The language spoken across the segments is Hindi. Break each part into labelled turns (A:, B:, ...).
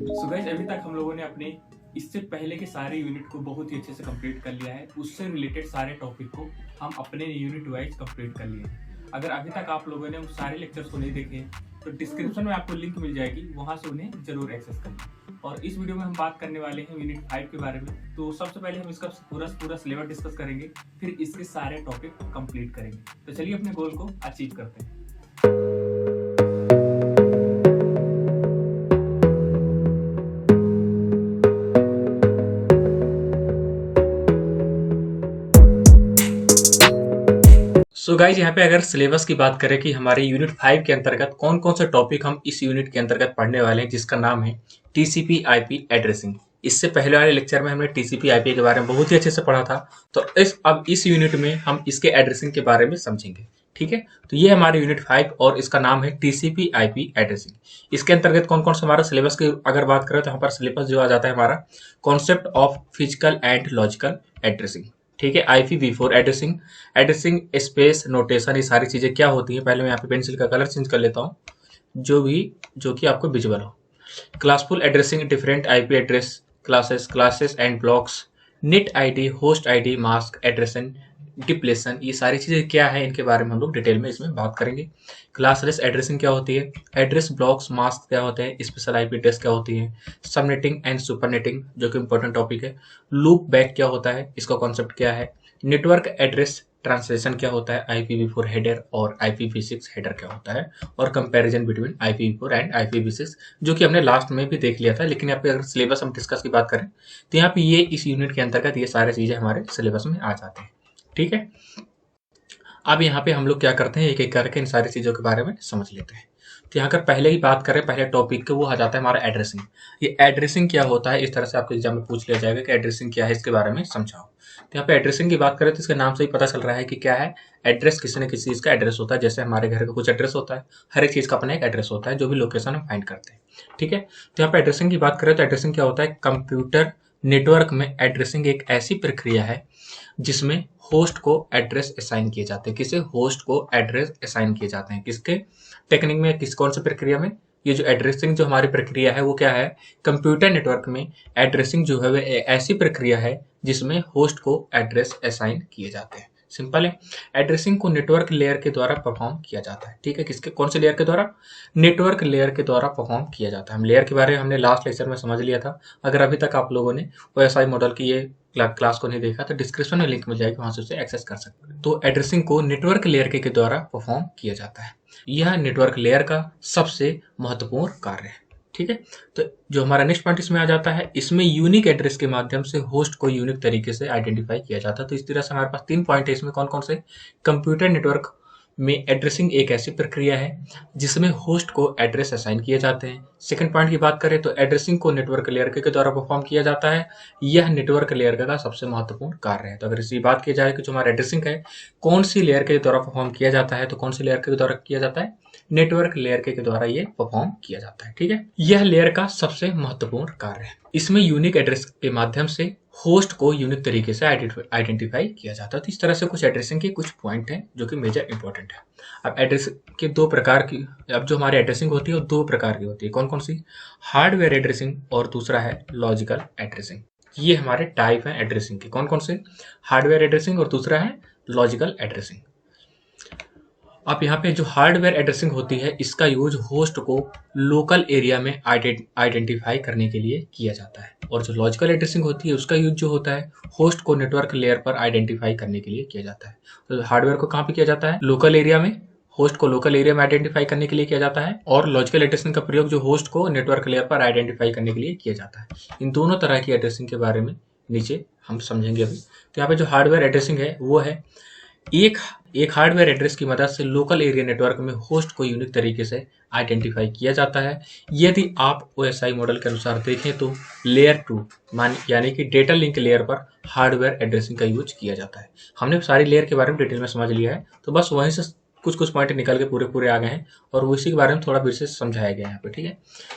A: सो गाइस, अभी तक हम लोगों ने अपने इससे पहले के सारे यूनिट को बहुत ही अच्छे से कंप्लीट कर लिया है। उससे रिलेटेड सारे टॉपिक को हम अपने यूनिट वाइज कंप्लीट कर लिए हैं। अगर अभी तक आप लोगों ने उन सारे लेक्चर्स को नहीं देखे तो डिस्क्रिप्शन में आपको लिंक मिल जाएगी, वहां से उन्हें जरूर एक्सेस करें। और इस वीडियो में हम बात करने वाले हैं यूनिट 5 के बारे में। तो सबसे पहले हम इसका पूरा सिलेबस डिस्कस करेंगे, फिर इसके सारे टॉपिक कंप्लीट करेंगे। तो चलिए अपने गोल को अचीव करते हैं। सो गाइज, यहाँ पे अगर सिलेबस की बात करें कि हमारे यूनिट 5 के अंतर्गत कौन कौन से टॉपिक हम इस यूनिट के अंतर्गत पढ़ने वाले हैं, जिसका नाम है टीसीपी आईपी एड्रेसिंग। इससे पहले वाले लेक्चर में हमने टीसीपी आईपी के बारे में बहुत ही अच्छे से पढ़ा था। तो अब इस यूनिट में हम इसके एड्रेसिंग के बारे में समझेंगे। ठीक है, तो ये हमारे यूनिट 5 और इसका नाम है टीसीपी आईपी एड्रेसिंग। इसके अंतर्गत कौन कौन सा हमारा सिलेबस की अगर बात करें तो यहाँ पर सिलेबस जो आ जाता है हमारा concept of physical and logical addressing. ठीक है, IPv4 addressing, addressing space notation, ये सारी चीजें क्या होती हैं। पहले मैं यहाँ पे पेंसिल का कलर चेंज कर लेता हूँ जो कि आपको विजुअल हो। Classful addressing, different IP address classes and blocks, net ID, host ID, mask addressing, depletion, ये सारी चीजें क्या है इनके बारे में हम लोग डिटेल में इसमें बात करेंगे। क्लासलेस एड्रेसिंग क्या होती है, एड्रेस ब्लॉक्स, मास्क क्या होते हैं, स्पेशल आईपी एड्रेस क्या होती है, सबनेटिंग एंड सुपरनेटिंग जो कि इंपॉर्टेंट टॉपिक है, लूप बैक क्या होता है, इसका कॉन्सेप्ट क्या है, नेटवर्क एड्रेस ट्रांसलेशन क्या होता है, IPv4 हेडर और IPv6 हेडर क्या होता है, और comparison between IPv4 and IPv6 जो कि हमने लास्ट में भी देख लिया था। लेकिन यहाँ पे अगर सिलेबस हम डिस्कस की बात करें तो यहाँ पे ये इस यूनिट के अंतर्गत ये सारी चीजें हमारे सिलेबस में आ जाते हैं। ठीक है, अब यहाँ पे हम लोग क्या करते हैं, एक एक करके इन सारी चीजों के बारे में समझ लेते हैं। तो यहाँ अगर पहले की बात करें, पहले टॉपिक के, वो आ जाता है हमारा एड्रेसिंग। ये एड्रेसिंग क्या होता है, इस तरह से आपके एग्जाम में पूछ लिया जाएगा कि एड्रेसिंग क्या है, इसके बारे में समझाओ। तो यहाँ पे एड्रेसिंग की बात करें तो इसके नाम से ही पता चल रहा है कि क्या है। एड्रेस किसी न किसी चीज का एड्रेस होता है। जैसे हमारे घर का कुछ एड्रेस होता है, हर एक चीज का अपना एक एड्रेस होता है, जो भी लोकेशन हम फाइंड करते हैं। ठीक है, तो यहाँ पे एड्रेसिंग की बात करें तो एड्रेसिंग क्या होता है, कंप्यूटर नेटवर्क में एड्रेसिंग एक ऐसी प्रक्रिया है जिसमें होस्ट को एड्रेस असाइन किए जाते हैं। किसे, होस्ट को एड्रेस असाइन किए जाते हैं। किसके टेक्निक में, किस कौन सी प्रक्रिया में, ये जो एड्रेसिंग जो हमारी प्रक्रिया है वो क्या है, कंप्यूटर नेटवर्क में एड्रेसिंग जो है वह ऐसी प्रक्रिया है जिसमें होस्ट को एड्रेस असाइन किए जाते हैं। सिंपल है, एड्रेसिंग को नेटवर्क लेयर के द्वारा परफॉर्म किया जाता है। ठीक है, किसके, कौन से लेयर के द्वारा, नेटवर्क लेयर के द्वारा परफॉर्म किया जाता है। हम लेयर के बारे में हमने लास्ट लेक्चर में समझ लिया था। अगर अभी तक आप लोगों ने OSI मॉडल की ये क्लास को नहीं देखा तो डिस्क्रिप्शन में लिंक मिल जाएगी, वहां से उसे एक्सेस कर सकते हैं। तो एड्रेसिंग को नेटवर्क लेयर के द्वारा परफॉर्म किया जाता है। यह नेटवर्क लेयर का सबसे महत्वपूर्ण कार्य है। ठीक है, तो जो हमारा नेक्स्ट पॉइंट इसमें आ जाता है, इसमें यूनिक एड्रेस के माध्यम से होस्ट को यूनिक तरीके से आइडेंटिफाई किया जाता है। तो इस तरह से हमारे पास 3 पॉइंट है इसमें। कौन कौन से, कंप्यूटर नेटवर्क में एड्रेसिंग एक ऐसी प्रक्रिया है जिसमें होस्ट को एड्रेस असाइन किए जाते हैं। सेकंड पॉइंट की बात करें तो एड्रेसिंग को नेटवर्क लेयर के द्वारा परफॉर्म किया जाता है। यह नेटवर्क लेयर का सबसे महत्वपूर्ण कार्य है। तो अगर इसी बात की जाए कि जो हमारा एड्रेसिंग है कौन सी लेयर के द्वारा परफॉर्म किया जाता है, तो कौन सी लेयर के द्वारा किया जाता है, नेटवर्क लेयर के द्वारा ये परफॉर्म किया जाता है। ठीक है, यह लेयर का सबसे महत्वपूर्ण कार्य है। इसमें यूनिक एड्रेस के माध्यम से होस्ट को यूनिक तरीके से आइडेंटिफाई किया जाता है। तो इस तरह से कुछ एड्रेसिंग के कुछ पॉइंट हैं जो कि मेजर इंपॉर्टेंट है। अब एड्रेस के 2 प्रकार की, अब जो हमारी एड्रेसिंग होती है वो 2 प्रकार की होती है। कौन कौन सी, हार्डवेयर एड्रेसिंग और दूसरा है लॉजिकल एड्रेसिंग। ये हमारे टाइप हैं एड्रेसिंग के। कौन कौन से, हार्डवेयर एड्रेसिंग और दूसरा है लॉजिकल एड्रेसिंग। अब यहाँ पे जो हार्डवेयर एड्रेसिंग होती है इसका यूज होस्ट को लोकल एरिया में आइडेंटिफाई करने के लिए किया जाता है, और जो लॉजिकल एड्रेसिंग होती है उसका यूज जो होता है होस्ट को नेटवर्क लेयर पर आइडेंटिफाई करने के लिए किया जाता है। तो हार्डवेयर को कहाँ पे किया जाता है, लोकल एरिया में, होस्ट को लोकल एरिया में आइडेंटिफाई करने के लिए किया जाता है, और लॉजिकल एड्रेसिंग का प्रयोग जो होस्ट को नेटवर्क लेयर पर आइडेंटिफाई करने के लिए किया जाता है। इन दोनों तरह की एड्रेसिंग के बारे में नीचे हम समझेंगे अभी। तो यहाँ पे जो हार्डवेयर एड्रेसिंग है वो है एक हार्डवेयर एड्रेस की मदद से लोकल एरिया नेटवर्क में होस्ट को यूनिक तरीके से आइडेंटिफाई किया जाता है। यदि आप OSI मॉडल के अनुसार देखें तो लेयर 2 यानी कि डेटा लिंक लेयर पर हार्डवेयर एड्रेसिंग का यूज किया जाता है। हमने सारी लेयर के बारे में डिटेल में समझ लिया है, तो बस वहीं से कुछ पॉइंट निकल के पूरे आ गए हैं और उसी के बारे में थोड़ा विशेष समझाया गया है यहाँ पे। ठीक है,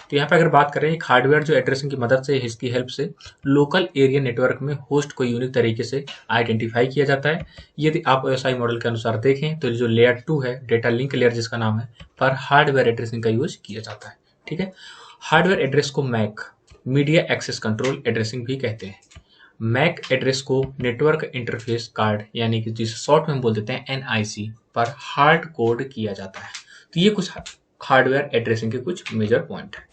A: तो यहाँ पे अगर बात करें एक हार्डवेयर जो एड्रेसिंग की मदद से, इसकी हेल्प से लोकल एरिया नेटवर्क में होस्ट को यूनिक तरीके से आइडेंटिफाई किया जाता है। यदि आप OSI मॉडल के अनुसार देखें तो जो लेयर 2 है, डेटा लिंक लेयर जिसका नाम है, पर हार्डवेयर एड्रेसिंग का यूज किया जाता है। ठीक है, हार्डवेयर एड्रेस को MAC media access control addressing भी कहते हैं। मैक एड्रेस को नेटवर्क इंटरफेस कार्ड यानी कि जिसे शॉर्ट में हम बोल देते हैं एनआईसी पर हार्ड कोड किया जाता है। तो ये कुछ हार्डवेयर एड्रेसिंग के कुछ मेजर पॉइंट है।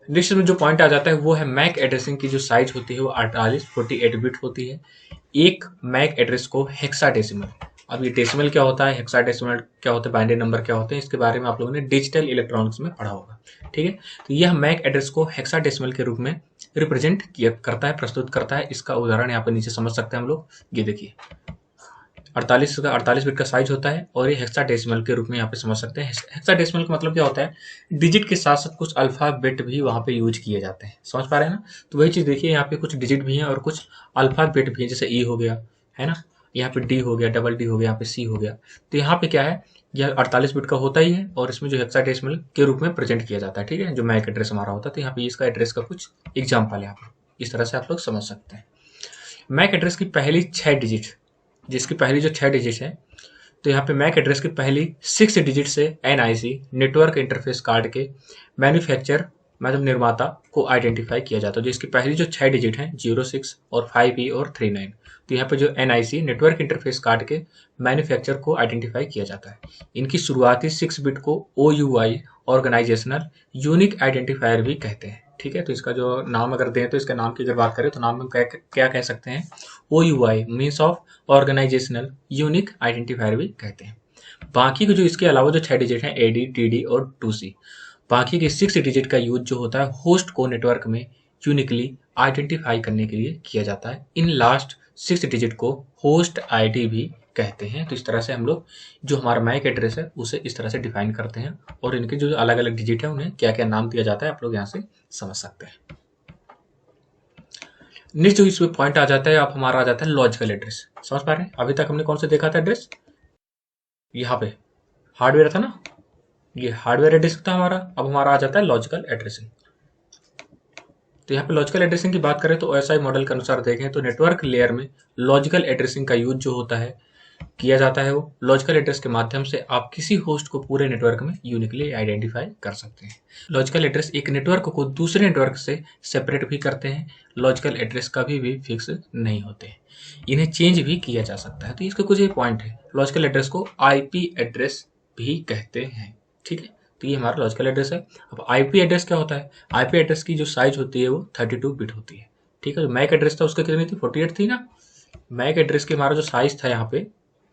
A: नेक्स्ट में जो पॉइंट आ जाता है वो है मैक एड्रेसिंग की जो साइज होती है वो 48 बिट होती है। एक मैक एड्रेस को हेक्साडेसिमल, अब ये डेसिमल क्या होता है, हेक्साडेसिमल क्या होता है, बाइनरी नंबर क्या होते हैं, इसके बारे में आप लोगों ने डिजिटल इलेक्ट्रॉनिक्स में पढ़ा होगा। ठीक है, तो यह मैक एड्रेस को हेक्साडेसिमल के रूप में रिप्रेजेंट किया करता है, प्रस्तुत करता है। इसका उदाहरण यहाँ पर नीचे समझ सकते हैं हम लोग। ये देखिए 48 बिट का साइज होता है और ये हेक्साडेसिमल के रूप में यहाँ पे समझ सकते हैं। हेक्साडेसिमल का मतलब क्या होता है, डिजिट के साथ साथ कुछ अल्फाबेट भी वहाँ पे यूज किए जाते हैं। समझ पा रहे हैं ना? तो वही चीज़ देखिए, यहाँ पे कुछ डिजिट भी हैं और कुछ अल्फाबेट भी हैं, जैसे ई हो गया, है ना, यहाँ पे डी हो गया, डबल डी हो गया, यहाँ पे सी हो गया। तो यहाँ पे क्या है, यह 48 बिट का होता ही है और इसमें जो हेक्साडेसिमल के रूप में प्रेजेंट किया जाता है। ठीक है, जो मैक एड्रेस हमारा होता है, तो यहाँ पे इसका एड्रेस का कुछ एग्जाम्पल है, यहाँ पे इस तरह से आप लोग समझ सकते हैं। मैक एड्रेस की पहली 6 डिजिट, जिसकी पहली जो 6 डिजिट है, तो यहाँ पे मैक एड्रेस की पहली 6 डिजिट से एनआईसी नेटवर्क इंटरफेस कार्ड के मैन्युफैक्चर मतलब निर्माता को आइडेंटिफाई किया जाता है। जो इसकी पहली जो 6 डिजिट हैं 06 और 5E और 39, तो यहाँ पे जो एनआईसी नेटवर्क इंटरफेस कार्ड के मैन्युफैक्चर को आइडेंटिफाई किया जाता है। इनकी शुरुआती 6 बिट को OUI ऑर्गेनाइजेशनल यूनिक आइडेंटिफायर भी कहते हैं। ठीक है, तो इसका जो नाम अगर दें तो इसका नाम की अगर बात करें तो नाम हम क्या कह सकते हैं, OUI means of organisational unique identifier भी कहते हैं। बाकी के जो इसके अलावा जो 6 डिजिट हैं AD, TD और 2C, बाकी के 6 डिजिट का यूज जो होता है होस्ट को नेटवर्क में यूनिकली आइडेंटिफाई करने के लिए किया जाता है। इन लास्ट 6 डिजिट को होस्ट आईडी भी कहते हैं। तो इस तरह से हम लोग जो हमारा मैक एड्रेस है उसे इस तरह से डिफाइन करते हैं और इनके जो अलग अलग डिजिट है उन्हें क्या क्या नाम दिया जाता है आप लोग यहाँ से समझ सकते हैं। नेक्स्ट जो इसमें पॉइंट आ जाता है अब हमारा आ जाता है लॉजिकल एड्रेस। समझ पा रहे हैं? अभी तक हमने कौन सा देखा था एड्रेस, यहाँ पे हार्डवेयर था ना, ये हार्डवेयर एड्रेस था हमारा। अब हमारा आ जाता है लॉजिकल एड्रेसिंग। तो यहाँ पे लॉजिकल एड्रेसिंग की बात करें तो OSI मॉडल के अनुसार देखें तो नेटवर्क लेयर में लॉजिकल एड्रेसिंग का यूज जो होता है किया जाता है। वो लॉजिकल एड्रेस के माध्यम से आप किसी होस्ट को पूरे नेटवर्क में यूनिकली आइडेंटिफाई कर सकते हैं। लॉजिकल एड्रेस एक नेटवर्क को दूसरे नेटवर्क से सेपरेट भी करते हैं। लॉजिकल एड्रेस कभी भी फिक्स नहीं होते, इन्हें चेंज भी किया जा सकता है। तो इसके कुछ ये पॉइंट है। लॉजिकल एड्रेस को IP एड्रेस भी कहते हैं। ठीक है, तो ये हमारा लॉजिकल एड्रेस है। अब IP एड्रेस क्या होता है, IP एड्रेस की जो साइज होती है वो 32 बिट होती है। ठीक है, जो मैक एड्रेस था उसका कितनी थी, 48 थी ना। मैक एड्रेस के हमारा जो साइज था यहाँ पे,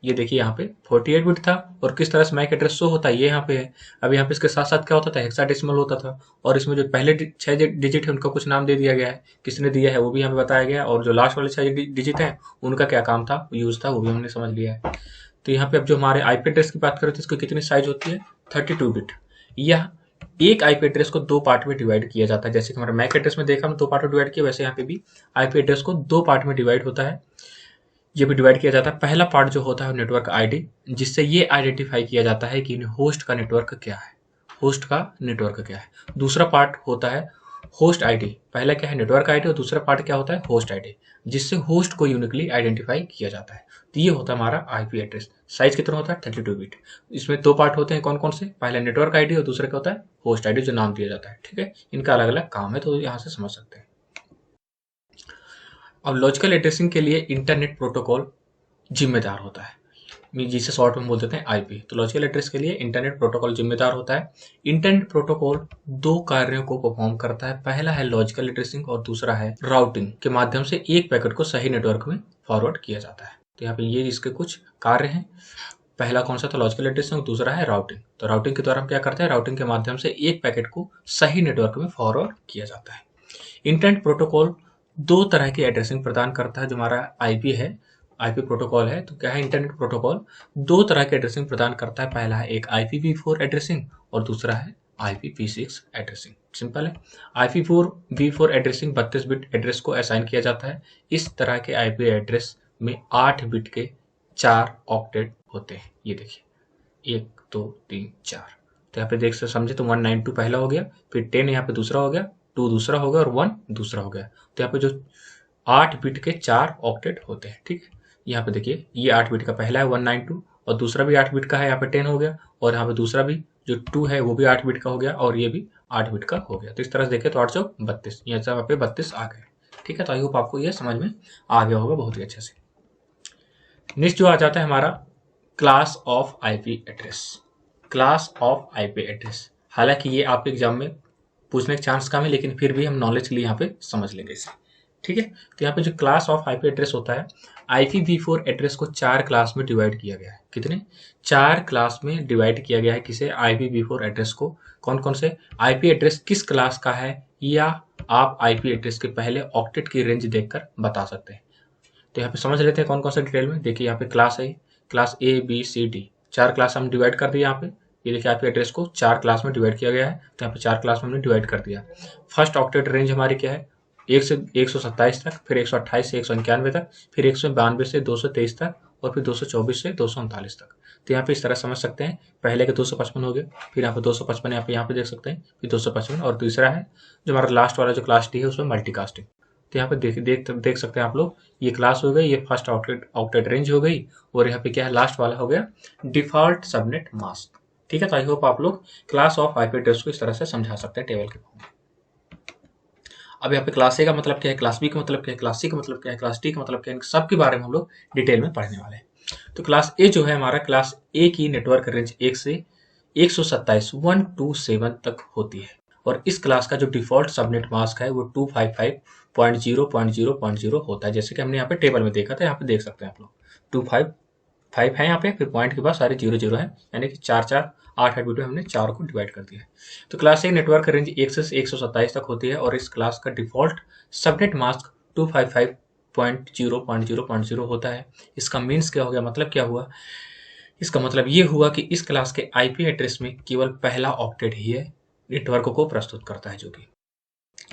A: ये देखिए यहाँ पे 48 बिट था। और किस तरह से मैक एड्रेस शो होता है ये यहाँ पे है। अब यहाँ पे इसके साथ साथ क्या होता था, हेक्साडेसिमल होता था। और इसमें जो पहले 6 डिजिट है उनका कुछ नाम दे दिया गया है, किसने दिया है वो भी हमें बताया गया। और जो लास्ट वाले 6 डिजिट है उनका क्या काम था, यूज था, वो भी हमने समझ लिया है। तो यहाँ पे अब जो हमारे IP एड्रेस की बात करें तो इसकी कितनी साइज होती है, 32 बिट। यह एक IP एड्रेस को 2 पार्ट में डिवाइड किया जाता है। जैसे कि हमारे मैक एड्रेस में देखा हमने 2 पार्ट में डिवाइड किया, वैसे यहाँ पे भी IP एड्रेस को 2 पार्ट में डिवाइड होता है। ये भी डिवाइड किया जाता है। पहला पार्ट जो होता है नेटवर्क आईडी, जिससे ये आइडेंटिफाई किया जाता है कि होस्ट का नेटवर्क क्या है, होस्ट का नेटवर्क क्या है। दूसरा पार्ट होता है होस्ट आईडी। पहला क्या है, नेटवर्क आईडी, और दूसरा पार्ट क्या होता है, होस्ट आईडी, जिससे होस्ट को यूनिकली आइडेंटिफाई किया जाता है। तो ये होता है हमारा IP एड्रेस। साइज कितना होता है, 32 बिट। इसमें 2 पार्ट होते हैं, कौन कौन से, पहला नेटवर्क आईडी और दूसरा क्या होता है, होस्ट आईडी, जो नाम दिया जाता है। ठीक है, इनका अलग अलग काम है, तो यहाँ से समझ सकते हैं। अब लॉजिकल एड्रेसिंग के लिए इंटरनेट प्रोटोकॉल जिम्मेदार होता है, जिसे शॉर्ट में बोल देते हैं IP। तो लॉजिकल एड्रेस के लिए इंटरनेट प्रोटोकॉल जिम्मेदार होता है। इंटरनेट प्रोटोकॉल 2 कार्यों को परफॉर्म करता है। पहला है लॉजिकल एड्रेसिंग और दूसरा है राउटिंग के माध्यम से एक पैकेट को सही नेटवर्क में फॉरवर्ड किया जाता है। तो यहाँ पे ये इसके कुछ कार्य हैं। पहला कौन सा था, लॉजिकल एड्रेसिंग, और दूसरा है राउटिंग। तो राउटिंग के द्वारा हम क्या करते हैं, राउटिंग के माध्यम से एक पैकेट को सही नेटवर्क में फॉरवर्ड किया जाता है। इंटरनेट प्रोटोकॉल 2 तरह की एड्रेसिंग प्रदान करता है। जो हमारा IP है, IP प्रोटोकॉल है, तो क्या है, इंटरनेट प्रोटोकॉल 2 तरह की एड्रेसिंग प्रदान करता है। पहला है एक IPv4 एड्रेसिंग और दूसरा है IPv6 एड्रेसिंग। सिंपल है। IPv4 एड्रेसिंग 32 बिट एड्रेस को असाइन किया जाता है। इस तरह के IP एड्रेस में 8 बिट के 4 ऑक्टेट होते हैं। ये देखिए 1 2 3 4। तो यहाँ पे देख समझे तो 192 पहला हो गया, फिर 10 यहाँ पे दूसरा हो गया, 2 दूसरा हो गया और 1 दूसरा हो गया। तो यहाँ पे जो 8 बिट के 4 ऑक्टेट होते हैं। ठीक, यहाँ पे देखिए ये 8 बिट का पहला है 192 और दूसरा भी 8 बिट का है, यहाँ पे 10 हो गया, और यहाँ पे दूसरा भी जो 2 है वो भी 8 बिट का हो गया और ये भी 8 बिट का हो गया। तो इस तरह से देखें तो 8 चौक 32, यहाँ पे 32 आ गए। ठीक है, तो आई होप आपको ये समझ में आ गया होगा बहुत ही अच्छे से। नेक्स्ट जो आ जाता है हमारा class of IP address. Class of IP address, हालांकि ये आपके एग्जाम में पूछने का चांस कम है, लेकिन फिर भी हम नॉलेज के लिए यहाँ पे समझ लेंगे इसे। ठीक है, तो यहाँ पे जो क्लास ऑफ आईपी एड्रेस होता है, IPv4 एड्रेस को 4 क्लास में डिवाइड किया गया है। कितने? 4 क्लास में डिवाइड किया गया है। किसे? IPv4 एड्रेस को। कौन कौन से? आईपी एड्रेस किस क्लास का है, या आप आईपी एड्रेस के पहले ऑक्टेट की रेंज देखकर बता सकते हैं। तो यहाँ पे समझ लेते हैं कौन कौन सा डिटेल में। देखिए यहाँ पे क्लास है, class A B C D, 4 class हम डिवाइड कर दिए। यहाँ पे ये देखिए आईपी एड्रेस को 4 क्लास में डिवाइड किया गया है, तो यहाँ पे 4 क्लास में हमने डिवाइड कर दिया। फर्स्ट ऑक्टेट रेंज हमारी क्या है? 1 से 127 तक, फिर 128 से 191 तक, फिर 192 से 223 तक, और फिर 224 से 239 तक। तो यहाँ पे इस तरह समझ सकते हैं, पहले के 255 हो गए, फिर यहाँ पे 255 यहाँ पे देख सकते हैं, फिर 255, और दूसरा है जो हमारा लास्ट वाला जो क्लास D है उसमें मल्टीकास्टिंग। तो यहाँ पे देख सकते हैं आप लोग, ये क्लास हो गई, ये फर्स्ट ऑक्टेट रेंज हो गई, और यहाँ पे क्या है, लास्ट वाला हो गया डिफॉल्ट सबनेट मास्क। ठीक है, तो आई होप आप लोग क्लास ऑफ आईपी एड्रेस को इस तरह से समझा सकते हैं टेबल के फॉर्म में। अब यहाँ पे क्लास A का मतलब क्या है, क्लास B का मतलब क्या है, क्लास C का मतलब क्या है, क्लास D का मतलब क्या है, सब के बारे में हम लोग डिटेल में पढ़ने वाले हैं। तो क्लास A जो है हमारा, क्लास A की नेटवर्क रेंज 1 से 127 तक होती है, और इस क्लास का जो डिफॉल्ट सबनेट मास्क है वो 255.0.0.0 होता है, जैसे कि हमने यहाँ पे टेबल में देखा था। यहाँ पे देख सकते हैं आप लोग 255 है यहाँ पे, फिर पॉइंट के बाद सारे 0 है, यानी कि 4 8 बिट में हमने 4 को डिवाइड कर दिया है। तो क्लास A नेटवर्क रेंज 1 से 127 तक होती है, और इस क्लास का डिफॉल्ट सबनेट मास्क 255.0.0.0 होता है। इसका मीन्स क्या हो गया, मतलब क्या हुआ? इसका मतलब ये हुआ कि इस क्लास के आईपी एड्रेस में केवल पहला ऑक्टेट ही है नेटवर्क को प्रस्तुत करता है, जो कि,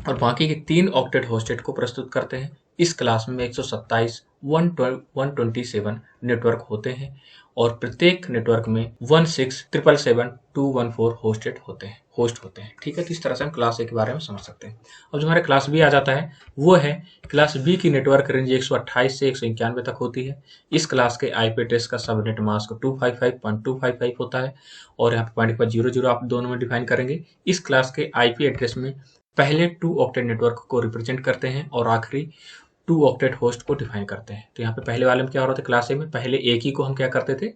A: और बाकी के 3 ऑक्टेट होस्टेड को प्रस्तुत करते हैं। इस क्लास में 127 127 नेटवर्क होते हैं, और प्रत्येक नेटवर्क में 16777214 होस्ट होते हैं। ठीक है, तो इस तरह से हम क्लास A के बारे में समझ सकते हैं। अब जो हमारे क्लास B आ जाता है, वो है क्लास B की नेटवर्क रेंज 128 से 191 तक होती है। इस क्लास के आईपी एड्रेस का सबनेट मास्क 255.255 होता है, और यहाँ पे पॉइंट के बाद 00 आप दोनों में डिफाइन करेंगे। इस क्लास के आईपी एड्रेस में पहले 2 ऑक्टेट नेटवर्क को रिप्रेजेंट करते हैं, और आखिरी 2 ऑक्टेट होस्ट को डिफाइन करते हैं। तो यहाँ पे पहले वाले में क्या हो रहा था, क्लास A में पहले एक ही को हम क्या करते थे,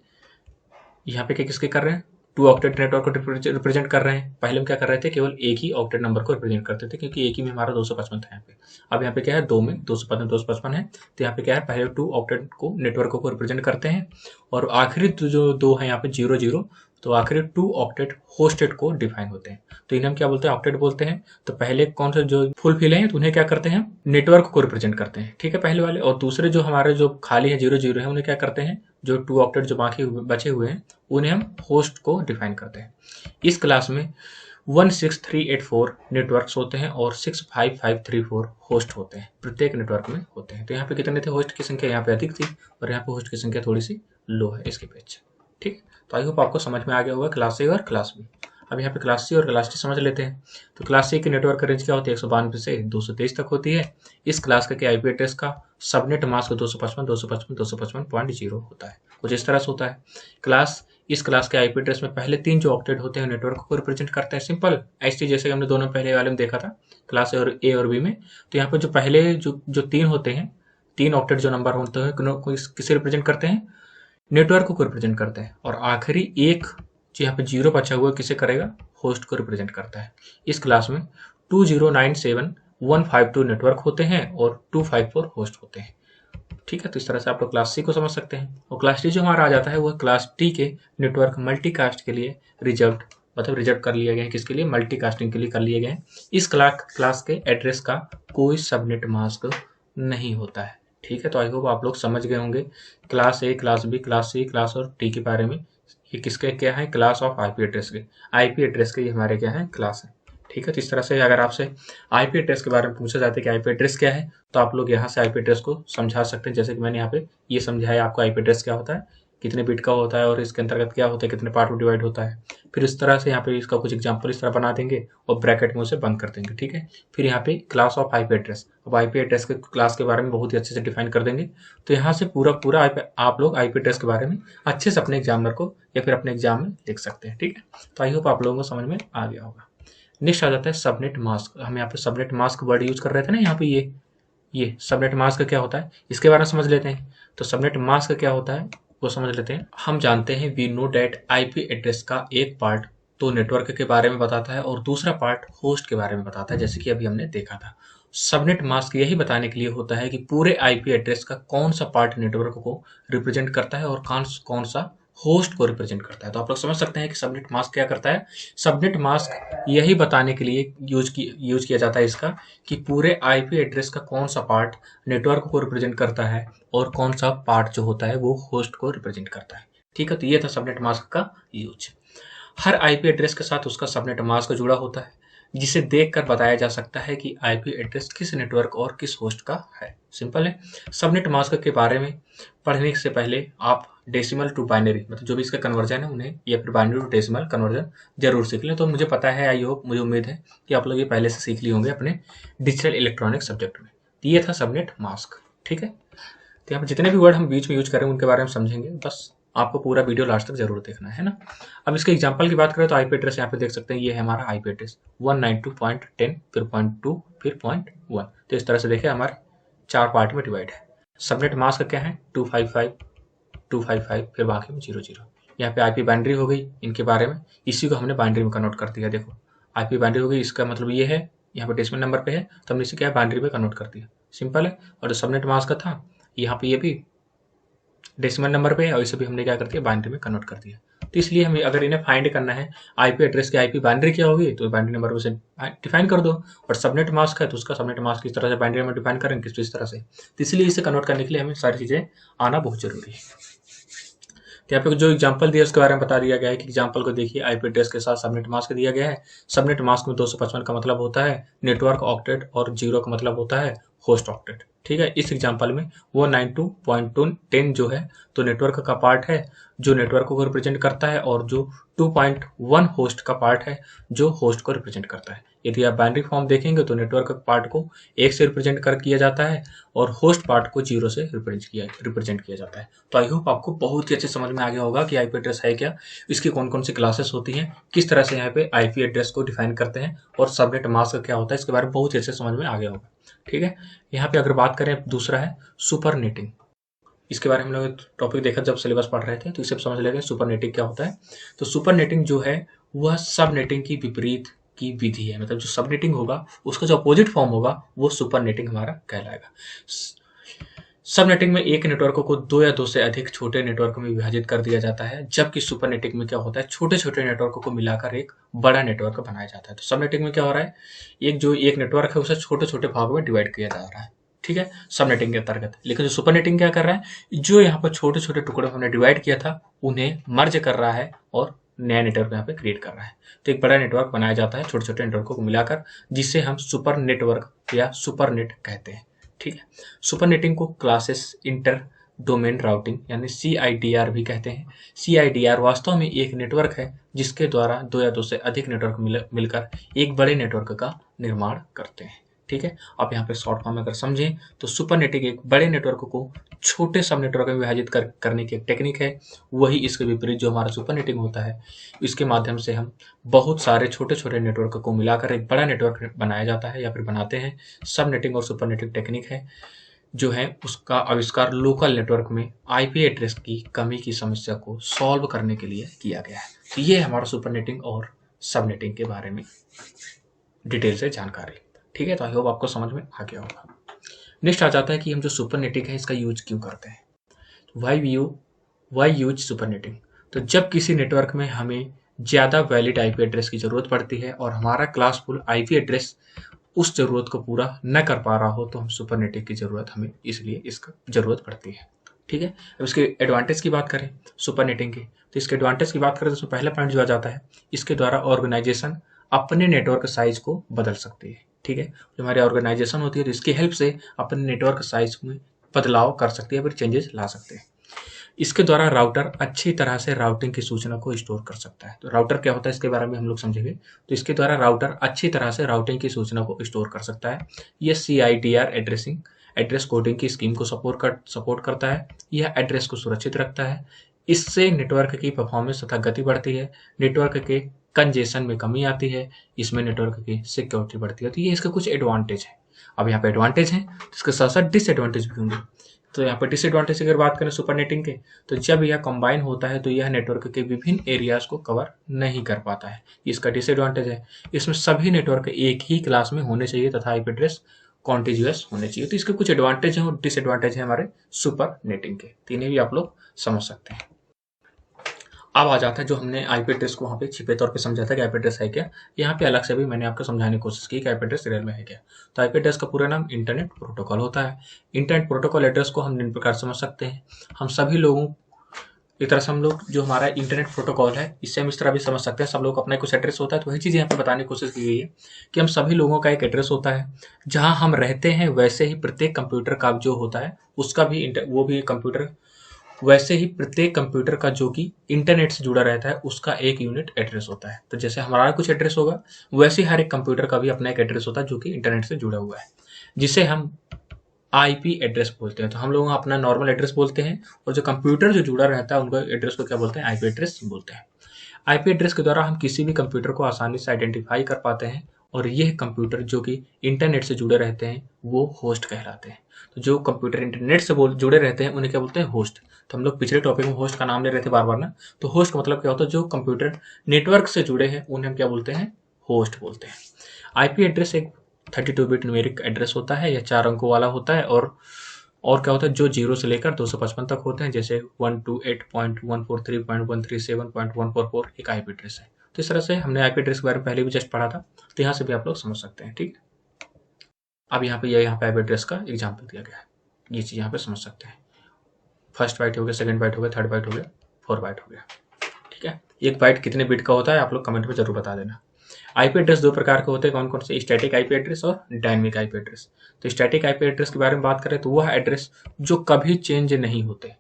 A: यहाँ पे क्या किसके कर रहे हैं, 2 ऑक्टेट नेटवर्क को रिप्रेजेंट कर रहे हैं। पहले हम क्या कर रहे थे, केवल एक ही ऑक्टेट नंबर को रिप्रेजेंट करते थे, क्योंकि एक ही में हमारा 255 था यहाँ पे। अब यहाँ पे क्या है, 2 में 255 है, तो यहाँ पे क्या है, पहले 2 ऑक्टेट को नेटवर्क को रिप्रेजेंट करते हैं, और आखिरी जो 2 है यहाँ पे 00, तो आखिरी 2 ऑक्टेट होस्टेड को डिफाइन होते हैं। तो इन्हें हम क्या बोलते हैं, ऑक्टेट बोलते हैं। तो पहले कौन सा जो फुलफिल है, तो उन्हें क्या करते हैं, नेटवर्क को रिप्रेजेंट करते हैं। ठीक है, पहले वाले, और दूसरे जो हमारे जो खाली है 00 है, उन्हें क्या करते हैं, जो 2 ऑक्टेट जो बाकी बचे हुए हैं, उन्हें हम होस्ट को डिफाइन करते हैं। इस क्लास में 16384 नेटवर्क्स होते हैं, और 65534 होस्ट होते हैं, प्रत्येक नेटवर्क में होते हैं। तो यहाँ पे कितने थे, होस्ट की संख्या यहाँ पे अधिक थी, और यहाँ पे होस्ट की संख्या थोड़ी सी लो है इसके अपेक्षा। ठीक, तो आई होप आपको समझ में आ गया होगा क्लास A और क्लास B। अब यहाँ पे क्लास C और क्लास D समझ लेते हैं। तो क्लास C की नेटवर्क रेंज क्या होती है, 192 से 223 तक होती है। इस क्लास का आईपी एड्रेस का सबनेट मास्क 255.255.255.0 होता है, कुछ इस तरह से होता है। इस क्लास के आईपी एड्रेस में पहले 3 जो ऑक्टेट होते हैं नेटवर्क को रिप्रेजेंट करते हैं, सिंपल ऐसे जैसे कि हमने दोनों पहले वाले में देखा था क्लास A और B में। तो यहाँ पे जो पहले जो 3 होते हैं, 3 ऑक्टेट जो नंबर होते हैं, किसे रिप्रेजेंट करते हैं, नेटवर्क को रिप्रेजेंट करते हैं, और आखिरी एक जो यहाँ पे 0 बचा हुआ किसे करेगा, होस्ट को रिप्रेजेंट करता है। इस क्लास में 2097152 नेटवर्क होते हैं, और 254 होस्ट होते हैं। ठीक है, तो इस तरह से आप लोग क्लास C को समझ सकते हैं। और क्लास D जो हमारा आ जाता है, वह क्लास D के नेटवर्क मल्टीकास्ट के लिए रिजर्व कर लिए गए हैं। किसके लिए, मल्टीकास्टिंग के लिए कर लिए गए हैं। इस क्लास के एड्रेस का कोई सबनेट मास्क नहीं होता है। ठीक है, तो आई होप आप लोग समझ गए होंगे class A, class B, class C, class और D के बारे में। ये किसके क्या है, क्लास ऑफ आईपी एड्रेस के ये हमारे क्या है, क्लास है। ठीक है, तो इस तरह से अगर आपसे आईपी एड्रेस के बारे में पूछा जाता है कि आईपी एड्रेस क्या है, तो आप लोग यहाँ से आईपी एड्रेस को समझा सकते हैं। जैसे कि मैंने यहाँ पे ये समझाया आपको आईपी एड्रेस क्या होता है। कितने बिट का होता है और इसके अंतर्गत क्या होता है, कितने पार्ट में डिवाइड होता है। फिर इस तरह से यहाँ पे इसका कुछ एग्जांपल इस तरह बना देंगे और ब्रैकेट में उसे बंद कर देंगे, ठीक है। फिर यहाँ पे क्लास ऑफ आईपी एड्रेस, अब आईपी एड्रेस के क्लास के बारे में बहुत ही अच्छे से डिफाइन कर देंगे। तो यहाँ से पूरा आप लोग आईपी एड्रेस के बारे में अच्छे से अपने एग्जामिनर को या फिर अपने एग्जाम में लिख सकते हैं, ठीक है। तो आई होप आप लोगों को समझ में आ गया होगा। नेक्स्ट आ जाता है सबनेट मास्क। हम यहाँ पे सबनेट मास्क वर्ड यूज कर रहे थे ना, यहाँ पे ये सबनेट मास्क क्या होता है इसके बारे में समझ लेते हैं। तो सबनेट मास्क क्या होता है वो समझ लेते हैं। हम जानते हैं we know that IP address का एक पार्ट तो नेटवर्क के बारे में बताता है और दूसरा पार्ट होस्ट के बारे में बताता है, जैसे कि अभी हमने देखा था। सबनेट मास्क यही बताने के लिए होता है कि पूरे आईपी एड्रेस का कौन सा पार्ट नेटवर्क को रिप्रेजेंट करता है और कौन सा होस्ट को रिप्रेजेंट करता है। तो आप लोग समझ सकते हैं कि सबनेट मास्क क्या करता है। सबनेट मास्क यही बताने के लिए यूज किया जाता है इसका कि पूरे आईपी एड्रेस का कौन सा पार्ट नेटवर्क को रिप्रेजेंट करता है और कौन सा पार्ट जो होता है वो होस्ट को रिप्रेजेंट करता है, ठीक है। तो ये था सबनेट मास्क का यूज। हर आईपी एड्रेस के साथ उसका सबनेट मास्क जुड़ा होता है, जिसे देखकर बताया जा सकता है कि आईपी एड्रेस किस नेटवर्क और किस होस्ट का है। सिंपल है। सबनेट मास्क के बारे में पढ़ने से पहले आप डेसिमल टू बाइनरी मतलब जो भी इसका कन्वर्जन है उन्हें या फिर बाइनरी टू डेसिमल कन्वर्जन जरूर सीख लें। तो मुझे पता है, आई होप, मुझे उम्मीद है कि आप लोग ये पहले से सीख लिए होंगे अपने डिजिटल इलेक्ट्रॉनिक सब्जेक्ट में। तो ये था सबनेट मास्क, ठीक है। तो यहाँ पर जितने भी वर्ड हम बीच में यूज करें उनके बारे में समझेंगे, बस आपको पूरा वीडियो लास्ट तक जरूर देखना है ना। अब इसके एग्जांपल की बात करें तो आईपी एड्रेस यहाँ पे देख सकते हैं, ये है हमारा आईपी एड्रेस 192.10 फिर 0.2 फिर 0.1। तो इस तरह से देखिए हमारे 4 पार्ट में डिवाइड है। सबनेट मास्क क्या है 255 फिर बाकी में 00। यहाँ पे आईपी बाइनरी हो गई इनके बारे में, इसी को हमने बाइनरी में कन्वर्ट कर दिया। देखो आईपी बाइनरी हो गई, इसका मतलब ये है यहाँ पे डेसिमल नंबर पे है तो हमने इसे क्या बाइनरी में कन्वर्ट कर दिया, सिंपल है। और जो सबनेट मास्क था यहाँ पे ये भी डेसिमल नंबर पे है और इसे भी हमने क्या कर दिया बाइनरी में कन्वर्ट कर दिया। तो इसलिए हमें अगर इन्हें फाइंड करना है आईपी एड्रेस की आईपी बाइनरी क्या होगी तो बाइनरी नंबर से डिफाइन कर दो। और सबनेट मास्क है तो उसका सबनेट मास्क किस तरह से बाइनरी में डिफाइन करेंगे किस तरह से। तो इसलिए इसे कन्वर्ट करने के लिए हमें सारी चीजें आना बहुत जरूरी है। तो यहाँ पे जो एग्जांपल दिया उसके बारे में बता दिया गया है कि एग्जांपल को देखिए, आईपी एड्रेस के साथ सबनेट मास्क दिया गया है। सबनेट मास्क में 255 का मतलब होता है नेटवर्क ऑक्टेट और 0 का मतलब होता है होस्ट ऑक्टेट, ठीक है। इस एग्जांपल में 192.10 जो है तो नेटवर्क का पार्ट है जो नेटवर्क को रिप्रेजेंट करता है और जो 2.1 होस्ट का पार्ट है जो होस्ट को रिप्रेजेंट करता है। यदि आप बाइनरी फॉर्म देखेंगे तो नेटवर्क पार्ट को 1 से रिप्रेजेंट कर किया जाता है और होस्ट पार्ट को 0 से रिप्रेजेंट किया जाता है। तो आई होप आपको बहुत ही अच्छे समझ में आ गया होगा कि आईपी एड्रेस है क्या, इसकी कौन कौन सी क्लासेस होती हैं, किस तरह से यहाँ पे आईपी एड्रेस को डिफाइन करते हैं और सबनेट मास्क क्या होता है, इसके बारे में बहुत ही अच्छे समझ में आ गया होगा, ठीक है। यहाँ पे अगर बात करें दूसरा है सुपर नेटिंग। इसके बारे में हम लोग टॉपिक देखा जब सिलेबस पढ़ रहे थे तो इसे समझ लेंगे सुपर नेटिंग क्या होता है। तो सुपर नेटिंग जो है वह सब नेटिंग की विपरीत की विधि है, मतलब जो सब नेटिंग होगा उसका जो अपोजिट फॉर्म होगा वो सुपर नेटिंग हमारा कहलाएगा। सब नेटिंग में एक नेटवर्क को 2 या 2 से अधिक छोटे नेटवर्क में विभाजित कर दिया जाता है, जबकि सुपर नेटिंग में क्या होता है छोटे छोटे नेटवर्क को मिलाकर एक बड़ा नेटवर्क बनाया जाता है। तो सब नेटिंग में क्या हो रहा है, एक नेटवर्क है उसे छोटे छोटे भागों में डिवाइड किया जा रहा है, ठीक है, सब नेटिंग के अंतर्गत। लेकिन जो सुपर नेटिंग क्या कर रहा है, जो यहाँ पर छोटे छोटे टुकड़े हमने डिवाइड किया था उन्हें मर्ज कर रहा है और नया नेटवर्क यहाँ पे क्रिएट कर रहा है। तो एक बड़ा नेटवर्क बनाया जाता है छोटे छोटे नेटवर्कों को मिलाकर, जिसे हम सुपर नेटवर्क या सुपर नेट कहते हैं, ठीक है। सुपर नेटिंग को क्लासेस इंटर डोमेन राउटिंग यानी CIDR भी कहते हैं। CIDR वास्तव में एक नेटवर्क है जिसके द्वारा 2 या 2 से अधिक नेटवर्क मिलकर एक बड़े नेटवर्क का निर्माण करते हैं, ठीक है। आप यहाँ पे शॉर्ट फॉर्म में अगर समझें तो सुपर नेटिंग एक बड़े नेटवर्क को छोटे सब नेटवर्क में विभाजित करने की एक टेक्निक है। वही इसके विपरीत जो हमारा सुपर नेटिंग होता है, इसके माध्यम से हम बहुत सारे छोटे छोटे नेटवर्क को मिलाकर एक बड़ा नेटवर्क बनाया जाता है या फिर बनाते हैं। सब नेटिंग और सुपर नेटिंग टेक्निक है जो है उसका आविष्कार लोकल नेटवर्क में आईपी एड्रेस की कमी की समस्या को सॉल्व करने के लिए किया गया है। तो ये हमारा सुपर नेटिंग और सब नेटिंग के बारे में डिटेल से जानकारी, ठीक है। तो आई होप आपको समझ में आ गया होगा। नेक्स्ट आ जाता है कि हम जो सुपर नेटिंग है इसका यूज क्यों करते हैं, वाई यूज सुपर नेटिंग। तो जब किसी नेटवर्क में हमें ज़्यादा वैलिड आईपी एड्रेस की ज़रूरत पड़ती है और हमारा क्लासफुल आईपी एड्रेस उस ज़रूरत को पूरा न कर पा रहा हो तो हम सुपर नेटिंग की ज़रूरत हमें इसलिए इसका ज़रूरत पड़ती है, ठीक है। अब इसके एडवांटेज की बात करें सुपर नेटिंग की, तो इसके एडवांटेज की बात करें तो पहला पॉइंट जो आ जाता है, इसके द्वारा ऑर्गेनाइजेशन अपने नेटवर्क साइज को बदल सकती है, ठीक है। जो हमारी ऑर्गेनाइजेशन होती है तो इसकी हेल्प से अपने नेटवर्क साइज में बदलाव कर सकती है, फिर चेंजेस ला सकते हैं। इसके द्वारा राउटर अच्छी तरह से राउटिंग की सूचना को स्टोर कर सकता है। तो राउटर क्या होता है इसके बारे में हम लोग समझेंगे। तो इसके द्वारा राउटर अच्छी तरह से राउटिंग की सूचना को स्टोर कर सकता है। यह CIDR एड्रेसिंग एड्रेस कोडिंग की स्कीम को सपोर्ट करता है। यह एड्रेस को सुरक्षित रखता है। इससे नेटवर्क की परफॉर्मेंस तथा गति बढ़ती है। नेटवर्क के कंजेशन में कमी आती है। इसमें नेटवर्क की सिक्योरिटी बढ़ती है। तो ये इसके कुछ एडवांटेज है। अब यहाँ पे एडवांटेज हैं, तो इसके साथ साथ डिसएडवांटेज भी होंगे। तो यहाँ पर डिसएडवांटेज की अगर बात करें सुपरनेटिंग के, तो जब यह कंबाइन होता है तो यह नेटवर्क के विभिन्न एरियाज को कवर नहीं कर पाता है। इसका डिसएडवांटेज है। इसमें सभी नेटवर्क एक ही क्लास में होने चाहिए तथा आईपी एड्रेस कॉन्टिन्यूअस होने चाहिए। तो इसके कुछ एडवांटेज हैं और डिसएडवांटेज है हमारे सुपर नेटिंग के। तीनों भी आप लोग समझ सकते हैं। अब आ जाता है जो हमने आईपी एड्रेस को वहाँ पे छिपे तौर पे समझा था कि आईपी एड्रेस है क्या। यहाँ पे अलग से भी मैंने आपको समझाने की कोशिश की कि आईपी एड्रेस रियल में है क्या। तो आईपी एड्रेस का पूरा नाम इंटरनेट प्रोटोकॉल होता है। इंटरनेट प्रोटोकॉल एड्रेस को हम निम्न प्रकार समझ सकते हैं। हम सभी लोगों एक तरह से हम लोग जो हमारा इंटरनेट प्रोटोकॉल है इससे हम इस तरह भी समझ सकते हैं, सब लोग अपना कुछ एड्रेस होता है। तो वही चीज़ यहाँ पे बताने की कोशिश की गई है कि हम सभी लोगों का एक एड्रेस होता है। जहाँ हम रहते हैं वैसे ही प्रत्येक कंप्यूटर का जो होता है उसका भी वो भी कंप्यूटर, वैसे ही प्रत्येक कंप्यूटर का जो कि इंटरनेट से जुड़ा रहता है उसका एक यूनिट एड्रेस होता है। तो जैसे हमारा कुछ एड्रेस होगा वैसे हर एक कंप्यूटर का भी अपना एक एड्रेस होता है जो कि इंटरनेट से जुड़ा हुआ है, जिसे हम आईपी एड्रेस बोलते हैं। तो हम लोग अपना नॉर्मल एड्रेस बोलते हैं और जो कंप्यूटर जो जुड़ा रहता है उनका एड्रेस को क्या बोलते हैं, आईपी एड्रेस बोलते हैं। आईपी एड्रेस के द्वारा हम किसी भी कंप्यूटर को आसानी से आइडेंटिफाई कर पाते हैं और यह कंप्यूटर जो कि इंटरनेट से जुड़े रहते हैं वो होस्ट कहलाते हैं। तो जो कंप्यूटर इंटरनेट से जुड़े रहते हैं उन्हें क्या बोलते हैं, होस्ट। तो हम लोग पिछले टॉपिक में होस्ट का नाम ले रहे थे बार बार ना। तो होस्ट का मतलब क्या होता है, जो कंप्यूटर नेटवर्क से जुड़े हैं उन्हें हम क्या बोलते हैं, होस्ट बोलते हैं। आईपी एड्रेस एक 32 बिट न्यूमेरिक एड्रेस होता है। यह 4 अंकों वाला होता है और क्या होता है जो 0 से लेकर 255 तक होते हैं, जैसे 128.143.137.144 एक आईपी एड्रेस है। तो इस तरह से हमने आईपी एड्रेस के बारे में पहले भी जस्ट पढ़ा था, तो यहाँ से भी आप लोग समझ सकते हैं। ठीक है, अब यहाँ पे आईपी एड्रेस का एग्जाम्पल दिया गया है, ये चीज़ यहाँ पे समझ सकते हैं। फर्स्ट बाइट हो गया, सेकंड बाइट हो गया, थर्ड बाइट हो गया, 4 बाइट हो गया। ठीक है, एक बाइट कितने बिट का होता है आप लोग कमेंट में जरूर बता देना। आईपी एड्रेस दो प्रकार के होते हैं, कौन कौन से, स्टैटिक आईपी एड्रेस और डायनेमिक आईपी एड्रेस। तो स्टैटिक आईपी एड्रेस के बारे में बात करें तो वह एड्रेस जो कभी चेंज नहीं होते,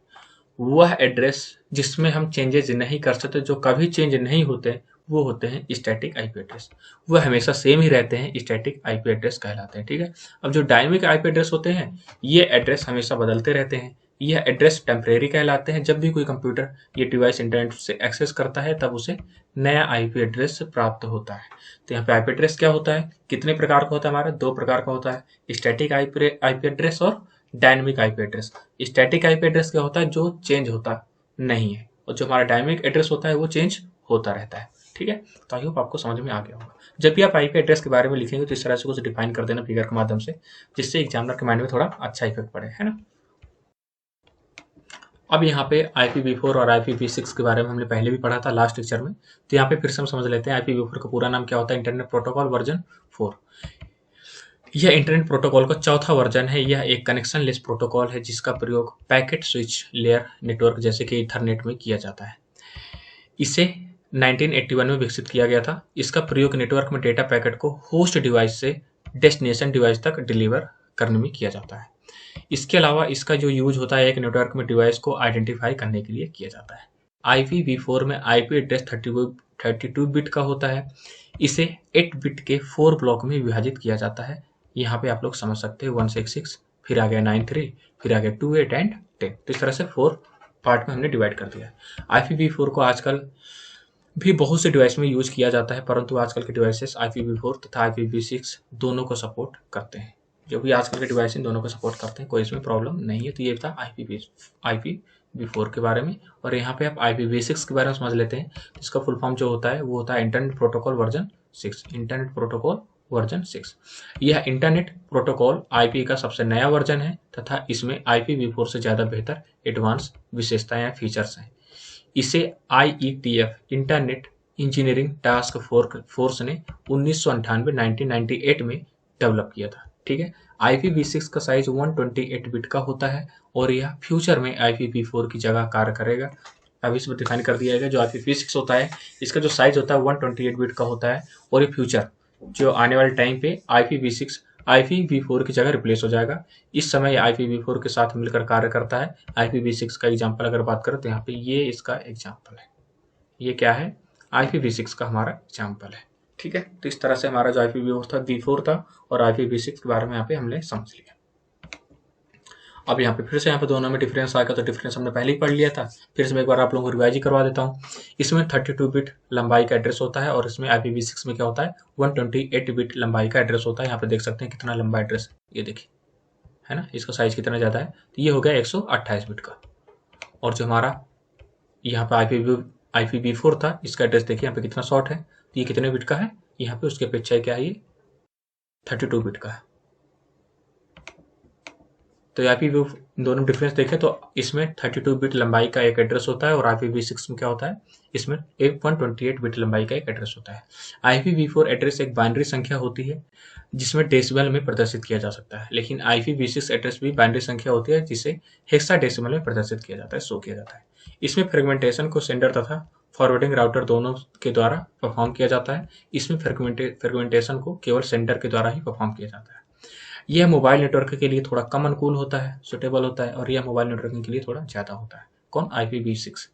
A: वह एड्रेस जिसमें हम चेंजेस नहीं कर सकते, जो कभी चेंज नहीं होते, वो होते हैं स्टैटिक आईपी एड्रेस। वह हमेशा सेम ही रहते हैं, स्टैटिक आईपी एड्रेस कहलाते हैं। ठीक है, अब जो डायनेमिक आईपी एड्रेस होते हैं ये एड्रेस हमेशा बदलते रहते हैं। यह एड्रेस टेम्परेरी कहलाते हैं। जब भी कोई कंप्यूटर ये डिवाइस इंटरनेट से एक्सेस करता है तब उसे नया आईपी एड्रेस प्राप्त होता है। तो यहाँ पे आईपी एड्रेस क्या होता है, कितने प्रकार का होता है, हमारा 2 प्रकार का होता है, स्टैटिक आईपी एड्रेस और dynamic IP address. Static IP address क्या होता है, जो चेंज होता नहीं है, और जो हमारा डायनेमिक एड्रेस होता है वो चेंज होता रहता है। ठीक है, तो आई होप आपको समझ में आ गया होगा। जब भी आप आईपी एड्रेस के बारे में लिखेंगे तो इस तरह से कुछ डिफाइन कर देना फिगर के माध्यम से, जिससे एग्जामिनर के माइंड में थोड़ा अच्छा इफेक्ट पड़े, है ना। अब यहाँ पे IPv4 और IPv6 के बारे में हमने पहले भी पढ़ा था लास्ट लेक्चर में, तो यहाँ पे फिर से हम समझ लेते हैं। IPv4 का पूरा नाम क्या होता है, इंटरनेट प्रोटोकॉल वर्जन 4। यह इंटरनेट प्रोटोकॉल का चौथा वर्जन है। यह एक कनेक्शन लेस प्रोटोकॉल है जिसका प्रयोग पैकेट स्विच लेयर नेटवर्क जैसे कि ईथरनेट में किया जाता है। इसे 1981 में विकसित किया गया था। इसका प्रयोग नेटवर्क में डेटा पैकेट को होस्ट डिवाइस से डेस्टिनेशन डिवाइस तक डिलीवर करने में किया जाता है। इसके अलावा इसका जो यूज होता है एक नेटवर्क में डिवाइस को आइडेंटिफाई करने के लिए किया जाता है। IPv4 में आईपी एड्रेस 32 बिट का होता है। इसे 8 बिट के 4 ब्लॉक में विभाजित किया जाता है। यहाँ पे आप लोग समझ सकते हैं 166, फिर आ गया 93, फिर आ गया 28 एंड 10। तो इस तरह से 4 पार्ट में हमने डिवाइड कर दिया है। IPv4 को आजकल भी बहुत से डिवाइस में यूज किया जाता है, परंतु आजकल के डिवाइसेस IPv4 तथा IPv6 दोनों को सपोर्ट करते हैं। जो भी आजकल के डिवाइस इन दोनों को सपोर्ट करते हैं, कोई इसमें प्रॉब्लम नहीं है। तो ये था IPv4 के बारे में। और यहाँ पे आप IPv6 के बारे में समझ लेते हैं। इसका फुल फॉर्म जो होता है वो होता है internet protocol version 6। Internet protocol version 6 यह इंटरनेट प्रोटोकॉल आईपी का सबसे नया वर्जन है तथा इसमें IPv4 से ज़्यादा बेहतर एडवांस विशेषताएं या फीचर्स हैं। इसे IETF internet engineering task force ने 1998 में डेवलप किया था। ठीक है, IPv6 का साइज 128 बिट का होता है और यह फ्यूचर में IPv4 की जगह कार्य करेगा। अभी इसमें डिफाइन कर दिया गया जो IPv6 होता है इसका जो साइज होता है 128 बिट का होता है और ये फ्यूचर जो आने वाले टाइम पे IPv6 IPv4 की जगह रिप्लेस हो जाएगा। इस समय IPv4 के साथ मिलकर कार्य करता है। IPv6 का एग्जाम्पल अगर बात करें तो यहाँ पे ये इसका एग्जाम्पल है। ये क्या है? IPv6 का हमारा एग्जाम्पल है। ठीक है, तो इस तरह से हमारा जो IPv4 था और IPv6 के बारे में यहाँ पे हमने समझ लिया। अब यहाँ पे फिर से यहाँ पे दोनों में डिफरेंस आएगा, तो डिफरेंस हमने पहले ही पढ़ लिया था। फिर से मैं एक बार आप लोगों को रिवाइज ही करवा देता हूँ। इसमें 32 बिट लंबाई का एड्रेस होता है और इसमें IPv6 में क्या होता है 128 बिट लंबाई का एड्रेस होता है। यहाँ पे देख सकते हैं कितना लंबा एड्रेस है, ये देखिए, है ना, इसका साइज कितना ज़्यादा है। तो ये हो गया 128 बिट का। और जो हमारा यहाँ पे IPv4 था, इसका एड्रेस देखिए यहाँ पे कितना शॉर्ट है। तो ये कितने बिट का है, यहाँ पे उसके अपेक्षा क्या है, ये 32 बिट का है। तो IPv4 दोनों डिफरेंस देखें तो इसमें 32 बिट लंबाई का एक एड्रेस होता है और IPv6 में क्या होता है, इसमें एक 128 बिट लंबाई का एक एड्रेस होता है। IPv4 एड्रेस एक बाइनरी संख्या होती है जिसमें डेसिमल में प्रदर्शित किया जा सकता है, लेकिन IPv6 एड्रेस भी बाइनरी संख्या होती है जिसे हेक्साडेसिमल में प्रदर्शित किया जाता है, शो किया जाता है। इसमें फ्रेगमेंटेशन को सेंडर तथा फॉरवर्डिंग राउटर दोनों के द्वारा परफॉर्म किया जाता है। इसमें फ्रेगमेंटेशन को केवल सेंडर के द्वारा ही परफॉर्म किया जाता है। यह मोबाइल नेटवर्क के लिए थोड़ा कम अनुकूल होता है, सुटेबल होता है, और यह मोबाइल नेटवर्किंग के लिए थोड़ा ज़्यादा होता है। कौन? IPv6।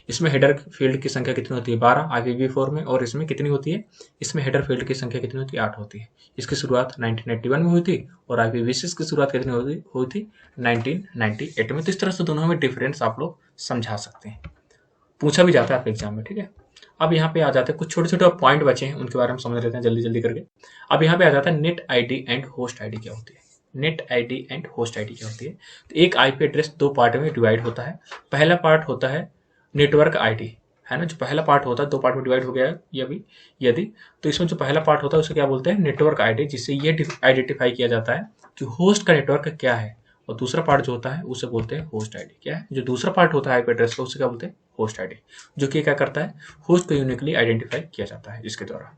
A: इसमें हेडर फील्ड की संख्या कितनी होती है? 12 IPv4 में। और इसमें कितनी होती है? इसमें हेडर फील्ड की संख्या कितनी होती है? 8 होती है। इसकी शुरुआत 1981 में हुई थी और IPv6 की शुरुआत कितनी हुई थी? 1998 में। तो इस तरह से दोनों में डिफरेंस आप लोग समझा सकते हैं, पूछा भी जाता है आपके एग्जाम में। ठीक है, अब यहाँ पे आ जाते हैं कुछ छोटे छोटे पॉइंट बचे हैं, उनके बारे में समझ लेते हैं जल्दी जल्दी करके। अब यहाँ पे आ जाता है net ID and host ID क्या होती है। Net ID and host ID क्या होती है? तो एक आईपी एड्रेस दो पार्ट में डिवाइड होता है। पहला पार्ट होता है नेटवर्क आईडी, है ना, जो पहला पार्ट होता है, दो पार्ट में डिवाइड हो गया है यदि तो इसमें जो पहला पार्ट होता है उसे क्या बोलते हैं? नेटवर्क आईडी, जिससे ये आइडेंटिफाई किया जाता है कि होस्ट का नेटवर्क क्या है। और दूसरा पार्ट जो होता है उसे बोलते हैं होस्ट आईडी। क्या है जो दूसरा पार्ट होता है आईपी एड्रेस का, उसे क्या बोलते हैं? होस्ट आईडी, जो कि क्या करता है? होस्ट को यूनिकली आइडेंटिफाई किया जाता है इसके द्वारा।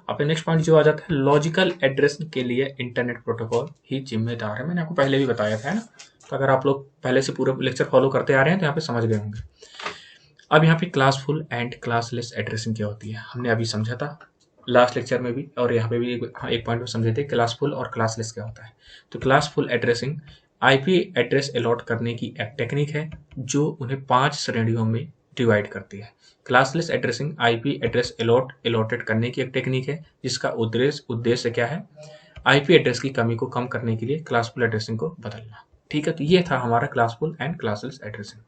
A: अब नेक्स्ट पॉइंट जो आ जाता है, लॉजिकल एड्रेस के लिए इंटरनेट प्रोटोकॉल ही जिम्मेदार है। मैंने आपको पहले भी बताया था, है ना, तो अगर आप लोग पहले से पूरा लेक्चर फॉलो करते आ रहे हैं तो यहाँ पे समझ गए होंगे। अब यहाँ पे क्लासफुल एंड क्लासलेस एड्रेसिंग क्या होती है, हमने अभी समझा था लास्ट लेक्चर में भी, और यहाँ पे भी एक पॉइंट में समझे थे क्लासफुल और क्लासलेस क्या होता है। तो classful addressing IP address allot करने की एक टेक्निक है जो उन्हें 5 श्रेणियों में डिवाइड करती है। Classless addressing IP address allotted करने की एक टेक्निक है जिसका उद्देश्य क्या है? आईपी एड्रेस की कमी को कम करने के लिए क्लासफुल एड्रेसिंग को बदलना। ठीक है, तो ये था हमारा क्लासफुल एंड क्लासलेस एड्रेसिंग।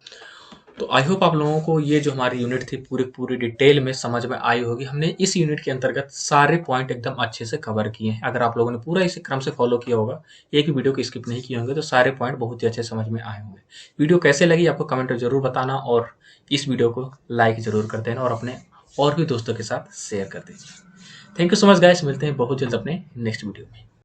A: तो आई होप आप लोगों को ये जो हमारी यूनिट थी पूरी डिटेल में समझ में आई होगी। हमने इस यूनिट के अंतर्गत सारे पॉइंट एकदम अच्छे से कवर किए हैं। अगर आप लोगों ने पूरा इस क्रम से फॉलो किया होगा, एक भी वीडियो को स्किप नहीं किए होंगे, तो सारे पॉइंट बहुत ही अच्छे समझ में आए होंगे। वीडियो कैसे लगी आपको कमेंट में जरूर बताना, और इस वीडियो को लाइक जरूर कर देना और अपने और भी दोस्तों के साथ शेयर कर दीजिए। Thank you so much guys, मिलते हैं बहुत जल्द अपने नेक्स्ट वीडियो में।